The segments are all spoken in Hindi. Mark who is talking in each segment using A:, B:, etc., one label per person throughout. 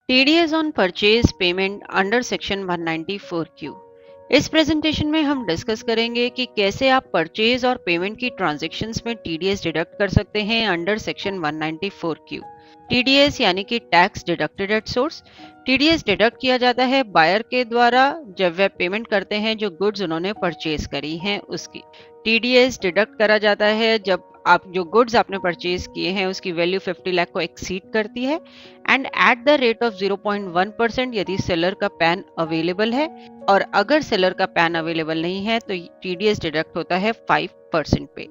A: TDS on purchase payment under section 194Q। इस प्रेजेंटेशन में हम डिस्कस करेंगे कि कैसे आप परचेज और पेमेंट की ट्रांजैक्शंस में टीडीएस डिडक्ट कर सकते हैं अंडर सेक्शन 194Q। टीडीएस यानी कि tax deducted at source. TDS deduct किया जाता है बायर के द्वारा जब वह पेमेंट करते हैं जो गुड्स उन्होंने परचेज करी हैं उसकी। टीडीएस डिडक्ट करा जाता है जब आप जो गुड्स आपने परचेज किए हैं उसकी वैल्यू 50 लाख को एक्सीड करती है and at the rate of 0.1% यदि सेलर का पैन अवेलेबल है, और अगर सेलर का पैन अवेलेबल नहीं है तो टीडीएस डिडक्ट होता है 5% पे।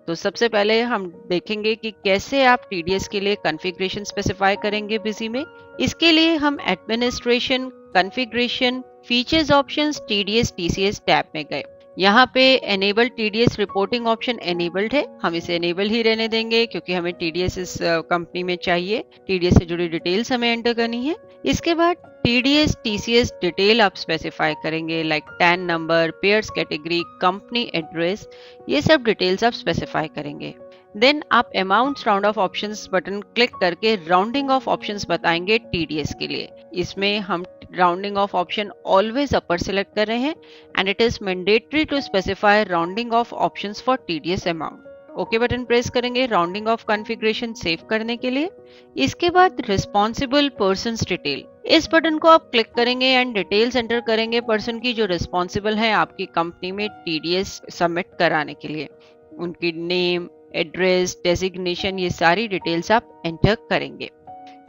A: तो सबसे पहले हम देखेंगे कि कैसे आप टीडीएस के लिए कॉन्फ़िगरेशन स्पेसिफाई करेंगे बिजी में। इसके लिए हम administration, configuration, features options, TDS TCS tab में गए। यहाँ पे enable TDS reporting option enabled है, हम इसे एनेबल ही रहने देंगे क्योंकि हमें टीडीएस इस कंपनी में चाहिए। टीडीएस से जुड़ी डिटेल्स हमें एंटर करनी है। इसके बाद टीडीएस टीसीएस डिटेल आप स्पेसिफाई करेंगे like TAN number, payers category, company address, ये सब डिटेल्स आप स्पेसिफाई करेंगे। देन आप amounts round off options button click करके राउंडिंग ऑफ ऑप्शंस बताएंगे टीडीएस के लिए। इसमें हम rounding off option always upper select कर रहे हैं and it is mandatory to specify rounding off options for TDS amount. Okay button press करेंगे राउंडिंग ऑफ कॉन्फ़िगरेशन सेव करने के लिए। इसके बाद रिस्पॉन्सिबल पर्सन्स डिटेल, इस बटन को आप क्लिक करेंगे एंड डिटेल्स एंटर करेंगे पर्सन की जो रिस्पॉन्सिबल है आपकी कंपनी में टीडीएस सबमिट कराने के लिए। उनकी नेम, एड्रेस, डेजिग्नेशन, ये सारी डिटेल्स आप एंटर करेंगे।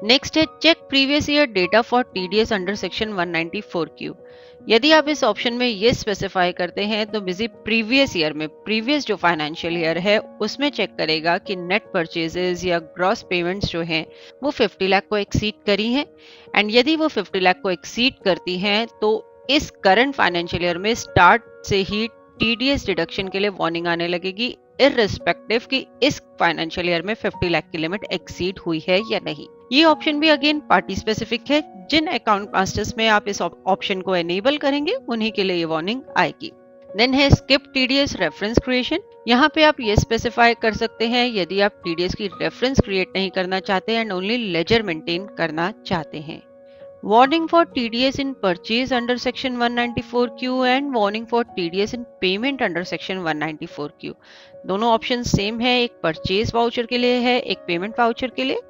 A: नेक्स्ट है check previous year data for TDS under section 194Q। यदि आप इस ऑप्शन में ये स्पेसिफाई करते हैं तो बिजी प्रीवियस ईयर में, प्रीवियस जो फाइनेंशियल ईयर है उसमें चेक करेगा कि नेट परचेजेस या ग्रॉस पेमेंट्स जो हैं वो 50 लाख को एक्सीड करी हैं, एंड यदि वो 50 लाख को एक्सीड करती हैं तो इस करंट फाइनेंशियल ईयर में स्टार्ट से ही टीडीएस डिडक्शन के लिए वार्निंग आने लगेगी, इररिस्पेक्टिव कि इस फाइनेंशियल ईयर में 50 लाख की लिमिट एक्सीड हुई है या नहीं। ये ऑप्शन भी अगेन पार्टी स्पेसिफिक है। जिन अकाउंट मास्टर्स में आप इस ऑप्शन को एनेबल करेंगे उन्हीं के लिए ये वार्निंग आएगी। देन है स्किप टीडीएस रेफरेंस क्रिएशन। यहाँ पे आप ये स्पेसिफाई कर सकते हैं यदि आप टीडीएस की रेफरेंस क्रिएट नहीं करना चाहते एंड ओनली लेजर मेंटेन करना चाहते हैं। Warning for TDS in purchase under section 194Q and warning for TDS in payment under section 194Q। दोनों ऑप्शन सेम है, एक परचेज वाउचर के लिए है, एक पेमेंट वाउचर के लिए।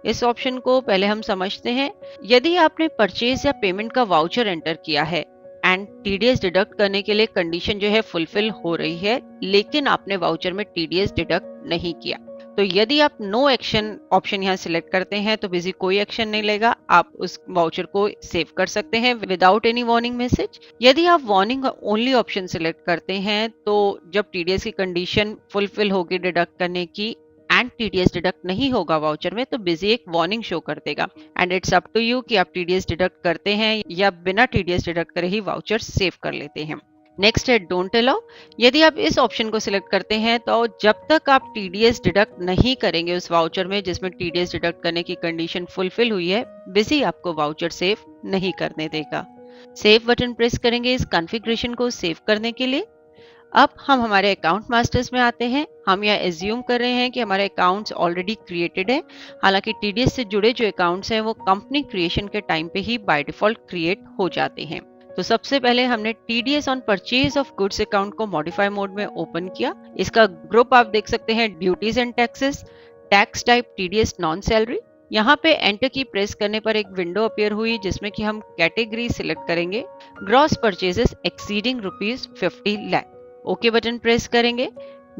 A: इस ऑप्शन को पहले हम समझते हैं। यदि आपने परचेज या पेमेंट का वाउचर एंटर किया है एंड टीडीएस डिडक्ट करने के लिए कंडीशन जो है फुलफिल हो रही है, लेकिन आपने वाउचर में टीडीएस डिडक्ट नहीं किया, तो यदि आप नो एक्शन ऑप्शन यहाँ सिलेक्ट करते हैं तो बिजी कोई एक्शन नहीं लेगा, आप उस वाउचर को सेव कर सकते हैं विदाउट एनी वार्निंग मैसेज। यदि आप वार्निंग ओनली ऑप्शन सिलेक्ट करते हैं तो जब टीडीएस की कंडीशन फुलफिल होगी डिडक्ट करने की एंड टीडीएस डिडक्ट नहीं होगा वाउचर में, तो बिजी एक वार्निंग शो कर देगा and it's up to you कि आप टीडीएस डिडक्ट करते हैं या बिना टीडीएस डिडक्ट करे ही वाउचर सेव कर लेते हैं। नेक्स्ट है डोंट अलाउ। यदि आप इस ऑप्शन को सिलेक्ट करते हैं तो जब तक आप टीडीएस डिडक्ट नहीं करेंगे उस वाउचर में जिसमें टीडीएस डिडक्ट करने की कंडीशन फुलफिल हुई है, बिजी आपको वाउचर सेव नहीं करने देगा। सेव बटन प्रेस करेंगे इस कॉन्फ़िगरेशन को सेव करने के लिए। अब हम हमारे अकाउंट मास्टर्स में आते हैं। हम यह एज्यूम कर रहे हैं कि हमारे अकाउंट्स ऑलरेडी क्रिएटेड है। हालांकि टीडीएस से जुड़े जो अकाउंट्स हैं वो कंपनी क्रिएशन के टाइम पे ही बाय डिफॉल्ट क्रिएट हो जाते हैं। तो सबसे पहले हमने TDS on purchase of goods account को मॉडिफाई मोड में ओपन किया। इसका ग्रुप आप देख सकते हैं duties and taxes, tax type TDS non salary. यहाँ पे एंटर की प्रेस करने पर एक विंडो अपीयर हुई जिसमें कि हम कैटेगरी सिलेक्ट करेंगे gross purchases exceeding ₹50 lakh. Okay button press करेंगे।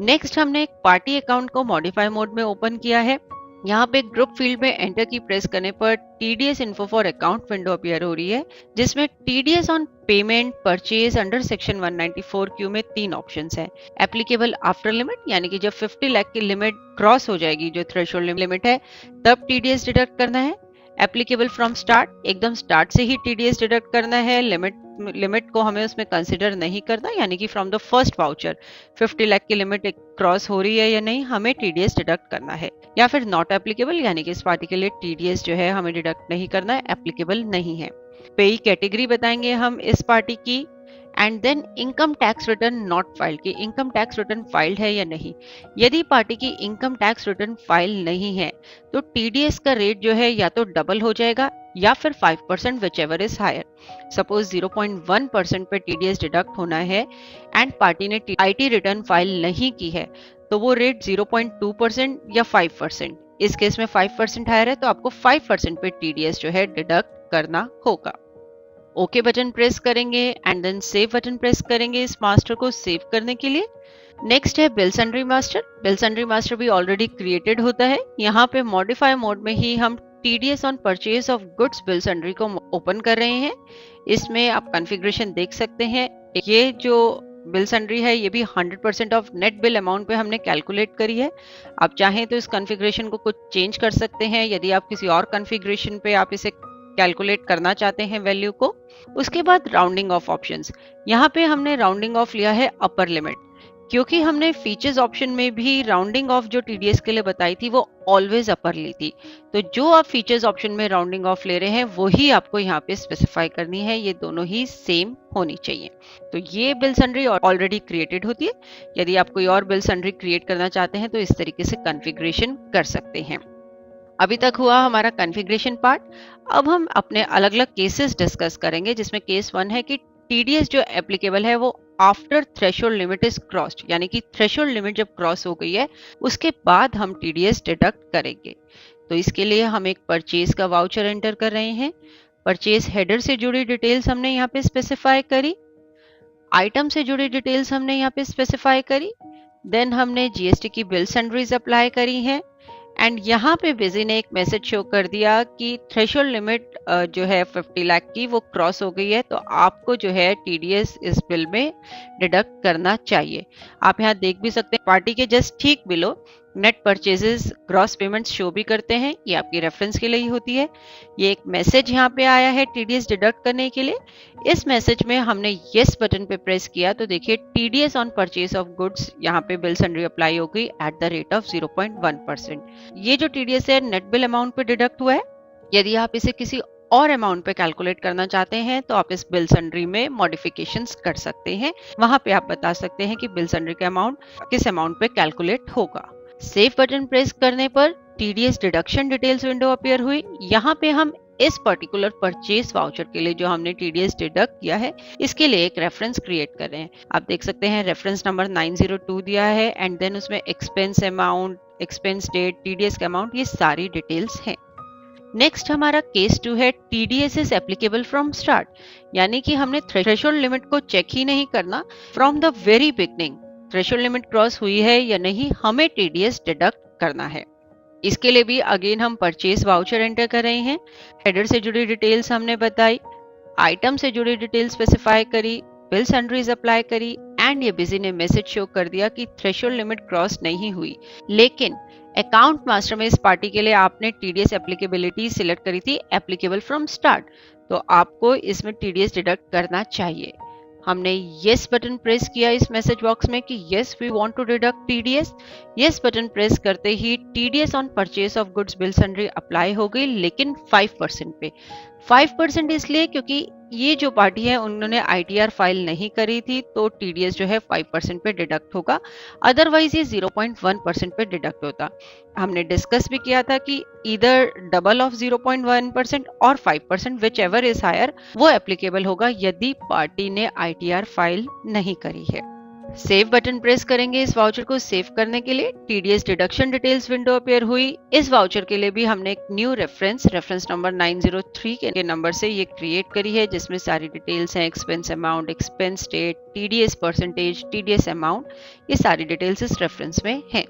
A: नेक्स्ट हमने एक पार्टी अकाउंट को मॉडिफाई मोड में ओपन किया है। यहाँ पे ग्रुप फील्ड में एंटर की प्रेस करने पर TDS info for account window appear हो रही है जिसमें TDS on payment purchase under section 194Q में 3 ऑप्शंस हैं। एप्लीकेबल आफ्टर लिमिट, यानी कि जब 50 लाख की लिमिट क्रॉस हो जाएगी, जो थ्रेशोल्ड लिमिट है, तब टीडीएस डिडक्ट करना है। एप्लीकेबल फ्रॉम स्टार्ट, एकदम स्टार्ट से ही टीडीएस डिडक्ट करना है, लिमिट को हमें उसमें कंसिडर नहीं करना, यानी कि from the first voucher 50 lakh की लिमिट क्रॉस हो रही है या नहीं हमें टीडीएस डिडक्ट करना है। या फिर नॉट एप्लीकेबल, यानी कि इस पार्टी के लिए टीडीएस जो है हमें डिडक्ट नहीं करना है, एप्लीकेबल नहीं है। पेई कैटेगरी बताएंगे हम इस पार्टी की, and then income tax return not filed, की इनकम टैक्स रिटर्न फाइल्ड है या नहीं। यदि पार्टी की इनकम टैक्स रिटर्न फाइल नहीं है तो टीडीएस का रेट जो है या तो डबल हो जाएगा या फिर 5% whichever is higher. Suppose 0.1% पे टीडीएस डिडक्ट होना है एंड पार्टी ने आईटी रिटर्न फाइल नहीं की है, तो वो रेट 0.2% या 5%। इस केस में 5% हायर है तो आपको 5% पे टीडीएस जो है डिडक्ट करना होगा। ओके बटन प्रेस करेंगे and then save button press करेंगे इस मास्टर को सेव करने के लिए। नेक्स्ट है bill sundry master. Bill sundry master भी ऑलरेडी क्रिएटेड होता है। यहाँ पे मॉडिफाई मोड में ही हम TDS on purchase of goods bill sundry को ओपन कर रहे हैं। इसमें आप कॉन्फ़िगरेशन देख सकते हैं। ये जो बिल सन्ड्री है ये भी 100% ऑफ नेट बिल अमाउंट पे हमने कैलकुलेट करी है। आप चाहें तो इस कॉन्फ़िगरेशन को कुछ चेंज कर सकते हैं यदि आप किसी और कॉन्फ़िगरेशन पे आप इसे कैलकुलेट करना चाहते हैं वैल्यू को। उसके बाद राउंडिंग ऑफ ऑप्शंस। यहाँ पे हमने राउंडिंग ऑफ लिया है अपर लिमिट, क्योंकि हमने फीचर्स ऑप्शन में भी राउंडिंग ऑफ जो टीडीएस के लिए बताई थी वो ऑलवेज अपर ली थी। तो जो आप फीचर्स ऑप्शन में राउंडिंग ऑफ ले रहे हैं वही आपको यहाँ पे स्पेसिफाई करनी है। ये दोनों ही सेम होनी चाहिए। तो ये बिल सन्ड्री ऑलरेडी क्रिएटेड होती है। यदि आप कोई और बिल सन्ड्री क्रिएट करना चाहते हैं तो इस तरीके से कॉन्फ़िगरेशन कर सकते हैं। अभी तक हुआ हमारा कॉन्फ़िगरेशन पार्ट। अब हम अपने अलग अलग केसेस डिस्कस करेंगे, जिसमें केस 1 है कि टीडीएस जो एप्लीकेबल है वो after threshold limit is crossed, यानी कि थ्रेशोल्ड लिमिट जब क्रॉस हो गई है उसके बाद हम टीडीएस डिडक्ट करेंगे। तो इसके लिए हम एक परचेज का वाउचर एंटर कर रहे हैं। परचेज हेडर से जुड़ी डिटेल्स हमने यहाँ पे स्पेसिफाई करी, आइटम से जुड़ी डिटेल्स हमने यहाँ पे स्पेसिफाई करी, देन हमने जीएसटी की बिल सन्ड्रीज अप्लाई करी हैं एंड यहाँ पे बिजी ने एक मैसेज शो कर दिया कि थ्रेशोल्ड लिमिट जो है 50 लाख की वो क्रॉस हो गई है, तो आपको जो है टीडीएस इस बिल में डिडक्ट करना चाहिए। आप यहाँ देख भी सकते हैं पार्टी के जस्ट ठीक below net purchases gross payments show भी करते हैं। ये आपकी रेफरेंस के लिए ही होती है। ये एक मैसेज यहाँ पे आया है टीडीएस डिडक्ट करने के लिए। इस मैसेज में हमने येस बटन पे प्रेस किया तो देखिए TDS on purchase of goods यहाँ पे बिल सन्ड्री अप्लाई हो गई एट द रेट ऑफ 0.1%। ये जो टीडीएस है नेट बिल अमाउंट पे डिडक्ट हुआ है। यदि आप इसे किसी और अमाउंट पे कैलकुलेट करना चाहते हैं तो आप इस बिल सन्ड्री में मॉडिफिकेशंस कर सकते हैं। वहां पे आप बता सकते हैं कि बिल सन्ड्री का अमाउंट किस अमाउंट पे कैलकुलेट होगा। सेव बटन प्रेस करने पर TDS deduction details window appear हुई। यहाँ पे हम इस पर्टिकुलर परचेज वाउचर के लिए जो हमने टीडीएस डिडक्ट किया है इसके लिए एक रेफरेंस क्रिएट कर रहे हैं। आप देख सकते हैं रेफरेंस नंबर 902 दिया है एंड देन उसमें expense amount, expense date, TDS का अमाउंट, ये सारी डिटेल्स हैं। नेक्स्ट हमारा केस 2 है TDS is applicable from start, यानी कि हमने थ्रेशोल्ड लिमिट को चेक ही नहीं करना, from the very beginning threshold limit cross हुई है या नहीं हमें टीडीएस डिडक्ट करना है। इसके लिए भी अगेन हम परचेज वाउचर एंटर कर रहे हैं। हेडर से जुड़ी डिटेल्स हमने बताई, आइटम से जुड़ी डिटेल्स स्पेसिफाई करी, बिल सन्ड्रीज अप्लाई करी एंड ये बिजी ने मैसेज शो कर दिया कि थ्रेशोल्ड लिमिट क्रॉस नहीं हुई। लेकिन अकाउंट मास्टर में इस पार्टी के लिए आपने टीडीएस एप्लीकेबिलिटी सिलेक्ट करी थी एप्लीकेबल फ्रॉम स्टार्ट, तो आपको इसमें टीडीएस डिडक्ट करना चाहिए। हमने येस बटन प्रेस किया इस मैसेज बॉक्स में कि yes we want to deduct TDS. Yes button press करते ही TDS on purchase of goods bill sundry apply हो गई, लेकिन 5% पे। 5% इसलिए क्योंकि ये जो पार्टी है उन्होंने आईटीआर फाइल नहीं करी थी, तो टीडीएस जो है 5% पे डिडक्ट होगा, अदरवाइज ये 0.1% पे डिडक्ट होता। हमने डिस्कस भी किया था कि इधर डबल ऑफ 0.1% और 5% विच एवर इज हायर वो एप्लीकेबल होगा यदि पार्टी ने आईटीआर फाइल नहीं करी है। सेव बटन प्रेस करेंगे इस वाउचर को सेव करने के लिए। TDS deduction details window appear हुई। इस वाउचर के लिए भी हमने एक न्यू रेफरेंस नंबर 903 के नंबर से ये क्रिएट करी है, जिसमें सारी डिटेल्स हैं, expense amount, expense date, TDS percentage, TDS amount, ये सारी डिटेल्स इस रेफरेंस में हैं।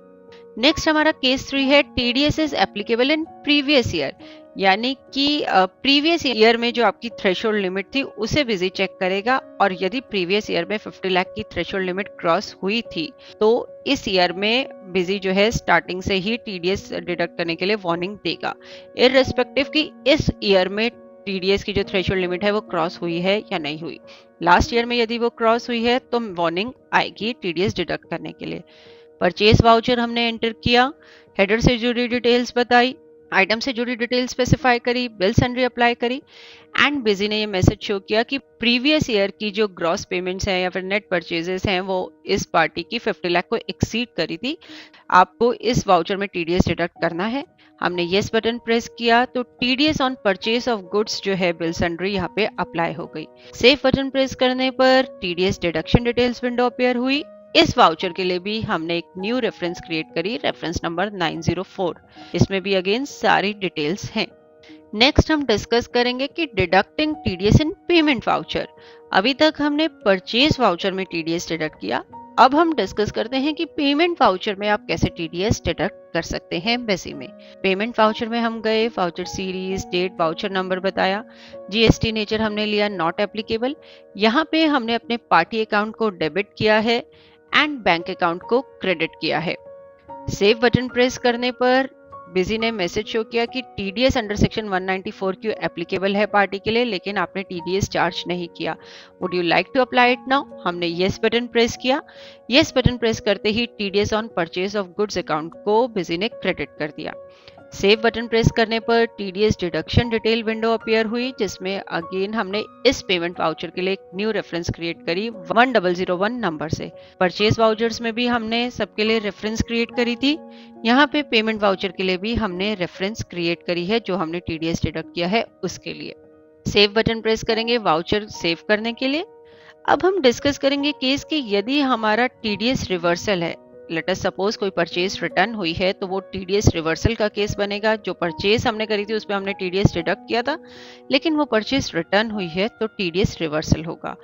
A: नेक्स्ट हमारा केस 3 है TDS is applicable in previous year, यानी कि प्रीवियस ईयर में जो आपकी थ्रेशोल्ड लिमिट थी उसे बिजी चेक करेगा, और यदि प्रीवियस ईयर में 50 लाख की थ्रेशोल्ड लिमिट क्रॉस हुई थी तो इस ईयर में बिजी जो है स्टार्टिंग से ही टीडीएस डिडक्ट करने के लिए वार्निंग देगा, इररिस्पेक्टिव कि इस ईयर में टीडीएस की जो थ्रेशोल्ड लिमिट है वो क्रॉस हुई है या नहीं हुई। लास्ट ईयर में यदि वो क्रॉस हुई है तो वार्निंग आएगी टीडीएस डिडक्ट करने के लिए। परचेज वाउचर हमने एंटर किया, हेडर से जुड़ी डिटेल्स बताई, आइटम से जुड़ी डिटेल स्पेसिफाई करी, बिल सन्ड्री अप्लाई करी एंड बिजी ने ये मैसेज शो किया कि प्रीवियस ईयर की जो ग्रॉस पेमेंट्स हैं या फिर नेट परचेजेस हैं वो इस पार्टी की 50 लाख को एक्सीड करी थी, आपको इस वाउचर में टीडीएस डिडक्ट करना है। हमने येस बटन प्रेस किया तो TDS on purchase of goods जो है बिल सन्ड्री यहाँ पे अप्लाई हो गई। सेव बटन प्रेस करने पर TDS deduction details window appear हुई। इस वाउचर के लिए भी हमने एक न्यू रेफरेंस क्रिएट करी, रेफरेंस नंबर 904। इसमें भी अगेन सारी डिटेल्स हैं। नेक्स्ट हम डिस्कस करेंगे कि डिडक्टिंग टीडीएस इन पेमेंट वाउचर। अभी तक हमने परचेज वाउचर में टीडीएस डिडक्ट किया, अब हम डिस्कस करते हैं कि पेमेंट वाउचर में आप कैसे टीडीएस डिडक्ट कर सकते हैं बेसी में। पेमेंट वाउचर में हम गए, voucher series, date, voucher number बताया, जीएसटी नेचर हमने लिया नॉट एप्लीकेबल। यहाँ पे हमने अपने पार्टी अकाउंट को डेबिट किया है एंड बैंक अकाउंट को क्रेडिट किया है। सेव बटन प्रेस करने पर बिजी ने मैसेज शो किया कि TDS under section 194Q applicable है पार्टी के लिए, लेकिन आपने टीडीएस चार्ज नहीं किया। Would you like to apply it now? हमने येस बटन प्रेस किया। येस बटन प्रेस करते ही TDS on purchase of goods account को बिजी ने क्रेडिट कर दिया। सेव बटन प्रेस करने पर TDS deduction detail window appear हुई, जिसमें अगेन हमने इस पेमेंट वाउचर के लिए एक न्यू रेफरेंस क्रिएट करी 1001 नंबर से। परचेज वाउचर्स में भी हमने सबके लिए रेफरेंस क्रिएट करी थी। यहाँ पे पेमेंट वाउचर के लिए भी हमने रेफरेंस क्रिएट करी है जो हमने टीडीएस डिडक्ट किया है उसके लिए। सेव बटन प्रेस करेंगे वाउचर सेव करने के लिए। अब हम डिस्कस करेंगे केस कि यदि हमारा टीडीएस रिवर्सल है, लेट अस सपोज कोई परचेज रिटर्न हुई है, तो वो टीडीएस रिवर्सल का केस बनेगा। जो परचेज हमने करी थी उस पर हमने टीडीएस डिडक्ट किया था, लेकिन वो परचेज रिटर्न हुई है तो टीडीएस रिवर्सल होगा।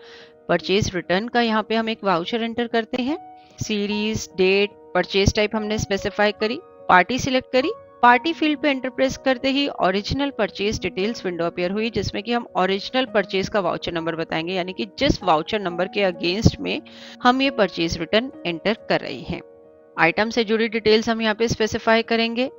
A: परचेज रिटर्न का यहाँ पे हम एक वाउचर एंटर करते हैं। सीरीज, डेट, परचेज टाइप हमने स्पेसिफाई करी, पार्टी सिलेक्ट करी। पार्टी फील्ड पे एंटर प्रेस करते ही original purchase details window appear हुई, जिसमें कि हम ओरिजिनल परचेज का वाउचर नंबर बताएंगे, यानी कि जिस वाउचर नंबर के अगेंस्ट में हम ये परचेज रिटर्न एंटर कर रहे हैं। आइटम से जुड़ी डिटेल्स हम यहाँ पे स्पेसिफाई करेंगे।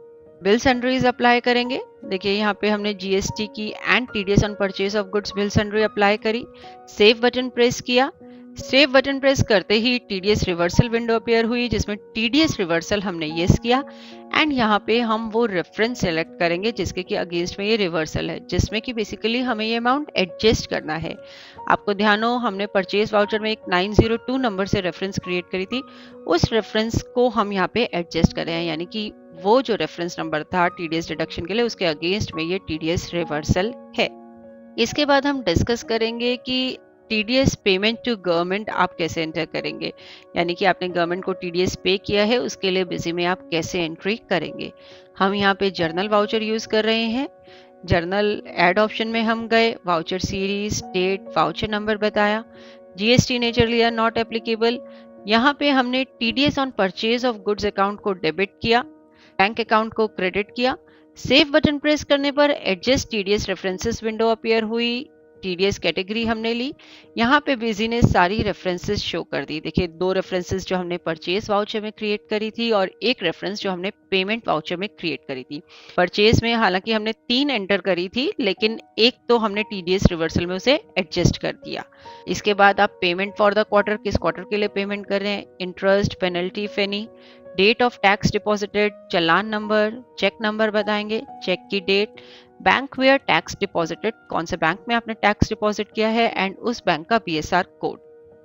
A: बिल सन्ड्रीज अप्लाई करेंगे। देखिए यहाँ पे हमने जीएसटी की and TDS on purchase of goods bill sundry apply करी। सेव बटन प्रेस किया। सेव बटन प्रेस करते ही टीडीएस रिवर्सल विंडो अपीयर हुई, जिसमें टीडीएस रिवर्सल हमने येस किया एंड यहाँ पे हम वो रेफरेंस सेलेक्ट करेंगे जिसके कि अगेंस्ट में ये रिवर्सल है, जिसमें कि बेसिकली हमें ये अमाउंट एडजस्ट करना है। आपको ध्यान हो, हमने परचेज वाउचर में एक 902 नंबर से रेफरेंस क्रिएट करी थी, उस रेफरेंस को हम यहाँ पे एडजस्ट कर रहे हैं, यानी कि वो जो रेफरेंस नंबर था टीडीएस डिडक्शन के लिए उसके अगेंस्ट में ये टीडीएस रिवर्सल है। इसके बाद हम डिस्कस करेंगे कि टीडीएस पेमेंट टू गवर्नमेंट आप कैसे एंटर करेंगे, यानी कि आपने गवर्नमेंट को टीडीएस पे किया है, उसके लिए बिजी में आप कैसे एंट्री करेंगे। हम यहाँ पे जर्नल वाउचर यूज कर रहे हैं। जर्नल ऐड ऑप्शन में हम गए, voucher series, date, voucher number बताया, जीएसटी नेचर लिया नॉट एप्लीकेबल। यहाँ पे हमने TDS on purchase of goods account को डेबिट किया, बैंक अकाउंट को क्रेडिट किया। सेव बटन प्रेस करने पर adjust TDS references window appear हुई। टीडीएस कैटेगरी हमने ली। यहाँ पे बिजी ने सारी रेफरेंसेस शो कर दी। देखिए 2 रेफरेंसेस जो हमने परचेज वाउचर में क्रिएट करी थी और एक रेफरेंस जो हमने पेमेंट वाउचर में क्रिएट करी थी। परचेज में हालांकि हमने 3 एंटर करी थी, लेकिन एक तो हमने टीडीएस रिवर्सल में उसे एडजस्ट कर दिया। इसके बाद आप पेमेंट फॉर द क्वार्टर, किस क्वार्टर के लिए पेमेंट कर रहे हैं, इंटरेस्ट, पेनल्टी, फेनी, date of tax deposited, challan number, cheque number बताएंगे, चेक की date, bank where tax deposited, कौन से बैंक में आपने टैक्स डिपॉजिट किया है एंड उस बैंक का बीएसआर कोड।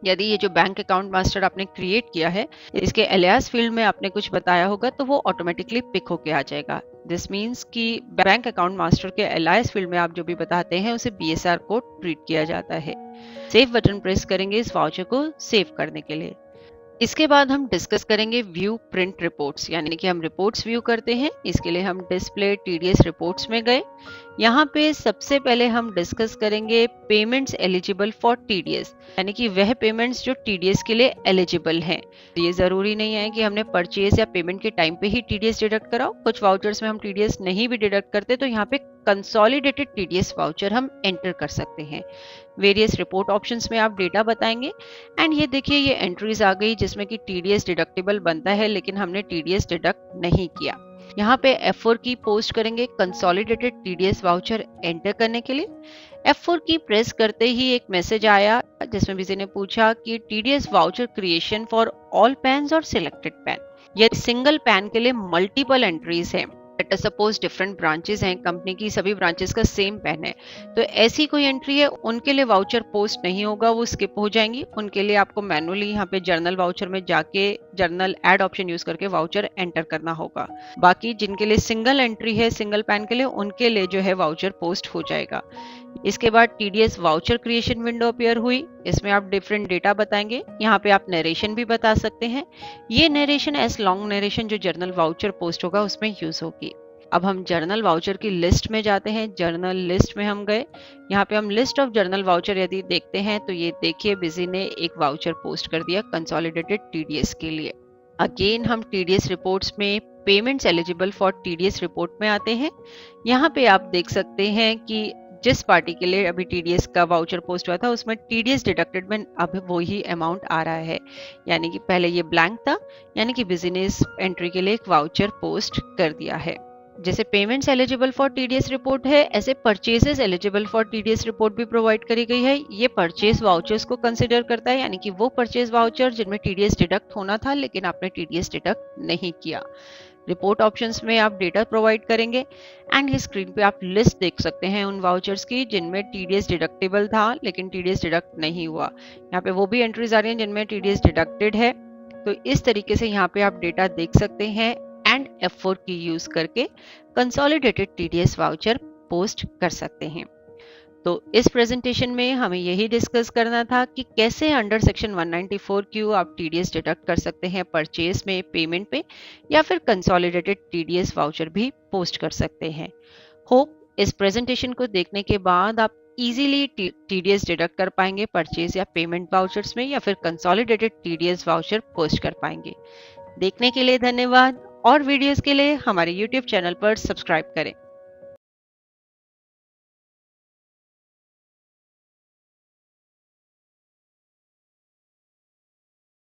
A: यदि ये जो बैंक अकाउंट मास्टर आपने क्रिएट किया है इसके एलियास फील्ड में आपने कुछ बताया होगा तो वो ऑटोमेटिकली पिक होके आ जाएगा। दिस मीन्स कि बैंक अकाउंट मास्टर के एलियास फील्ड में आप जो भी बताते हैं उसे बीएसआर कोड ट्रीट किया जाता है। सेव बटन प्रेस करेंगे इस वाउचर को सेव करने के लिए। इसके बाद हम डिस्कस करेंगे व्यू प्रिंट रिपोर्ट्स, यानी कि हम रिपोर्ट्स व्यू करते हैं। इसके लिए हम डिस्प्ले टीडीएस रिपोर्ट्स में गए। यहाँ पे सबसे पहले हम डिस्कस करेंगे पेमेंट्स एलिजिबल फॉर टीडीएस, यानी कि वह पेमेंट्स जो टीडीएस के लिए एलिजिबल हैं। ये जरूरी नहीं है कि हमने परचेज या पेमेंट के टाइम पे ही टीडीएस डिडक्ट कराओ। कुछ वाउचर्स में हम टीडीएस नहीं भी डिडक्ट करते तो यहाँ पे कंसोलिडेटेड टीडीएस वाउचर हम एंटर कर सकते हैं। वेरियस रिपोर्ट ऑप्शंस में आप डेटा बताएंगे एंड ये देखिए ये एंट्रीज आ गई जिसमें कि टीडीएस डिडक्टेबल बनता है, लेकिन हमने टीडीएस डिडक्ट नहीं किया। यहाँ पे F4 की पोस्ट करेंगे कंसोलिडेटेड टीडीएस वाउचर एंटर करने के लिए। F4 की प्रेस करते ही एक मैसेज आया जिसमें किसी ने पूछा कि TDS voucher creation for all pans और सिलेक्टेड पैन। ये सिंगल पैन के लिए मल्टीपल एंट्रीज है, let us suppose different branches हैं कंपनी की, सभी ब्रांचेस का सेम पेन है, तो ऐसी कोई एंट्री है उनके लिए वाउचर पोस्ट नहीं होगा, वो स्किप हो जाएंगी। उनके लिए आपको मैनुअली यहाँ पे जर्नल वाउचर में जाके जर्नल ऐड ऑप्शन यूज करके वाउचर एंटर करना होगा। बाकी जिनके लिए सिंगल एंट्री है सिंगल पैन के लिए, उनके लिए जो है वाउचर पोस्ट हो जाएगा। इसके बाद TDS voucher creation window appear हुई। इसमें आप डिफरेंट डेटा बताएंगे। यहाँ पे आप नरेशन भी बता सकते हैं। ये नरेशन एस लॉन्ग नरेशन जो जर्नल वाउचर पोस्ट होगा उसमें यूज होगी। अब हम जर्नल वाउचर की लिस्ट में जाते हैं। जर्नल लिस्ट में हम गए, यहाँ पे हम लिस्ट ऑफ जर्नल वाउचर यदि देखते हैं तो ये देखिए बिजी ने एक वाउचर पोस्ट कर दिया कंसोलिडेटेड टीडीएस के लिए। अगेन हम टीडीएस रिपोर्ट्स में payments eligible for TDS report में आते हैं। यहाँ पे आप देख सकते हैं कि जिस पार्टी के लिए अभी टीडीएस का वाउचर पोस्ट हुआ था उसमें टीडीएस डिडक्टेड में अब वही अमाउंट आ रहा है, यानी कि पहले ये ब्लैंक था, यानी कि बिजनेस एंट्री के लिए एक वाउचर पोस्ट कर दिया है। जैसे payments eligible for TDS report है, ऐसे purchases eligible for TDS report भी प्रोवाइड करी गई है। ये परचेज वाउचर्स को कंसिडर करता है, यानी कि वो परचेज वाउचर जिनमें टीडीएस डिडक्ट होना था लेकिन आपने टीडीएस डिडक्ट नहीं किया। रिपोर्ट ऑप्शंस में आप डेटा प्रोवाइड करेंगे एंड ये स्क्रीन पे आप लिस्ट देख सकते हैं उन वाउचर्स की जिनमें टीडीएस डिडक्टेबल था लेकिन टीडीएस डिडक्ट नहीं हुआ। यहाँ पे वो भी एंट्रीज आ रही हैं जिनमें टीडीएस डिडक्टेड है। तो इस तरीके से यहाँ पे आप डेटा देख सकते हैं एंड F4 की यूज करके कंसोलिडेटेड टीडीएस वाउचर पोस्ट कर सकते हैं। तो इस प्रेजेंटेशन में हमें यही डिस्कस करना था कि कैसे अंडर सेक्शन 194Q आप टीडीएस डिडक्ट कर सकते हैं परचेज में, पेमेंट पे, या फिर कंसोलिडेटेड टीडीएस वाउचर भी पोस्ट कर सकते हैं। होप इस प्रेजेंटेशन को देखने के बाद आप इजीली टीडीएस डिडक्ट कर पाएंगे परचेज या पेमेंट वाउचर्स में, या फिर कंसोलिडेटेड टीडीएस वाउचर पोस्ट कर पाएंगे। देखने के लिए धन्यवाद और वीडियोस के लिए हमारे YouTube चैनल पर सब्सक्राइब करें।